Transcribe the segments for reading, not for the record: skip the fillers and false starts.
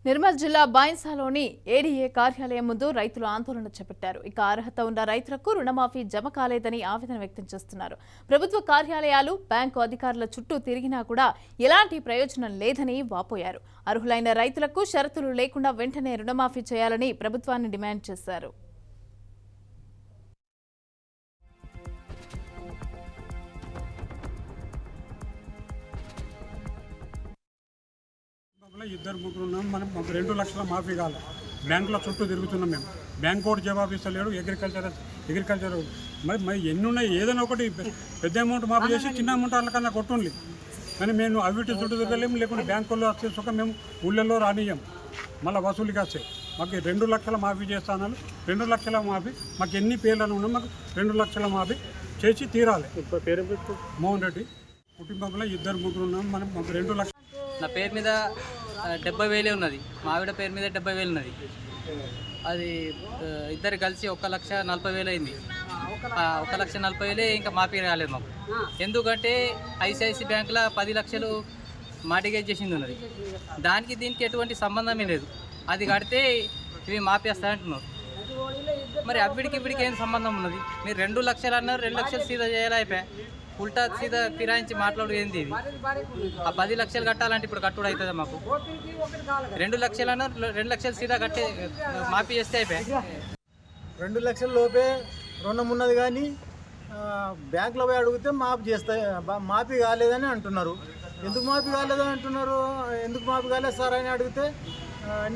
నిర్మల్ జిల్లా బాయిన్సాలోని ఏడీఏ కార్యాలయం ముందు రైతులు ఆందోళన చేపట్టారు. ఇక అర్హత ఉన్న రైతులకు రుణమాఫీ జమ కాలేదని ఆవేదన వ్యక్తం చేస్తున్నారు. ప్రభుత్వ కార్యాలయాలు, బ్యాంకు అధికారుల చుట్టూ తిరిగినా కూడా ఎలాంటి ప్రయోజనం లేదని వాపోయారు. అర్హులైన రైతులకు షరతులు లేకుండా వెంటనే రుణమాఫీ చేయాలని ప్రభుత్వాన్ని డిమాండ్ చేశారు. ఇద్దరు ముగ్గురు ఉన్నాం. మనం 2 లక్షల మాఫీ కావాలి. బ్యాంకుల చుట్టూ తిరుగుతున్నాం. మేము బ్యాంక్ కూడా జవాబు ఇస్తలేడు. అగ్రికల్చర్ మరి ఎన్ని ఉన్నాయి, ఏదైనా ఒకటి పెద్ద అమౌంట్ మాఫీ చేసి చిన్న అమౌంట్ వాళ్ళకన్నా కొట్టుండి. కానీ మేము అవిటి చుట్టూ తిరగలేము, లేకుంటే బ్యాంకుల్లో వచ్చే సుఖ మేము ఊళ్ళల్లో రానియ్యం. మళ్ళీ వసూలుకి వస్తాయి. మాకు 2 లక్షల మాఫీ చేస్తాను. 2 లక్షల మాఫీ మాకు ఎన్ని పేర్లను ఉన్నా మాకు 2 లక్షల మాఫీ చేసి తీరాలి. మోహన్ రెడ్డి కుటుంబంలో ఇద్దరు ముగ్గురు ఉన్నాం. మనం మాకు 2 లక్షలు. నా పేరు మీద 70,000 ఉన్నది, మా ఆవిడ పేరు మీద 70,000 ఉన్నది. అది ఇద్దరు కలిసి 1,40,000 అయింది. 1,40,000 ఇంకా మాఫీ రాలేదు మాకు. ఎందుకంటే ఐసిఐసి బ్యాంకులో 10 లక్షలు మార్టిగేజ్ చేసింది ఉన్నది. దానికి దీనికి ఎటువంటి సంబంధమే లేదు. అది కడితే ఇవి మాపేస్తాయంటున్నారు. మరి అవిడికి ఇవిడికి ఏం సంబంధం ఉన్నది? మీరు 2 లక్షలు అన్నారు, 2 లక్షలు సీదా చేయాలి అయిపోయా. ఉల్టా సీదా ఫిరాయించి మాట్లాడు ఏంది ఇది? ఆ 10 లక్షలు కట్టాలంటే ఇప్పుడు కట్టుడు అవుతుందా మాకు? 2 లక్షలు అన్నారు, 2 లక్షలు సీదా కట్టే మాఫీ చేస్తే అయిపోయా. 2 లక్షల లోపే రుణం ఉన్నది, కానీ బ్యాంకులో పోయి అడిగితే మాఫీ కాలేదని అంటున్నారు. ఎందుకు మాఫీ కాలేదని అంటున్నారు? ఎందుకు మాఫీ కాలేదు సార్ అని అడిగితే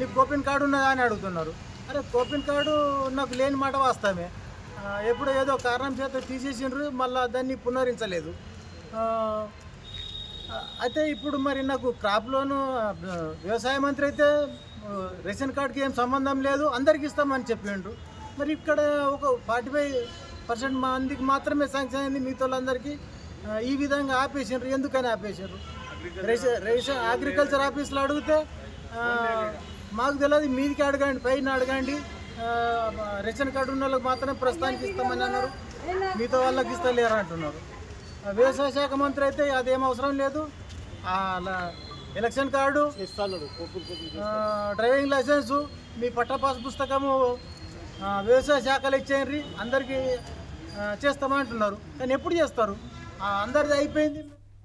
నీకు కోపిన్ కార్డు ఉన్నదా అని అడుగుతున్నారు. అరే కోపిన్ కార్డు నాకు లేని మాట వాస్తవమే. ఎప్పుడు ఏదో కారణం చేత తీసేసిండ్రు, మళ్ళీ దాన్ని పునరుద్ధరించలేదు. అయితే ఇప్పుడు మరి నాకు క్రాప్ లోను వ్యవసాయ మంత్రి అయితే రేషన్ కార్డుకి ఏం సంబంధం లేదు, అందరికి ఇస్తామని చెప్పిండ్రు. మరి ఇక్కడ ఒక 45% మందికి మాత్రమే శాంక్షన్ అయింది, మిగతా వాళ్ళందరికీ ఈ విధంగా ఆపేసిండ్రు. ఎందుకని ఆపేసారు? రేషన్ అగ్రికల్చర్ ఆఫీస్లో అడిగితే మాకు తెలియదు, మీదికి అడగండి, పైన అడగండి, రేషన్ కార్డు ఉన్న వాళ్ళకి మాత్రమే ప్రస్తుతానికి ఇస్తామని అన్నారు, మిగతా వాళ్ళకి ఇస్తలేరు అంటున్నారు. వ్యవసాయ శాఖ మంత్రి అయితే అదేం అవసరం లేదు, ఎలక్షన్ కార్డు, డ్రైవింగ్ లైసెన్సు, మీ పట్టా పాస్ పుస్తకము వ్యవసాయ శాఖలు ఇచ్చేయండి, అందరికీ చేస్తామంటున్నారు. కానీ ఎప్పుడు చేస్తారు? అందరిది అయిపోయింది.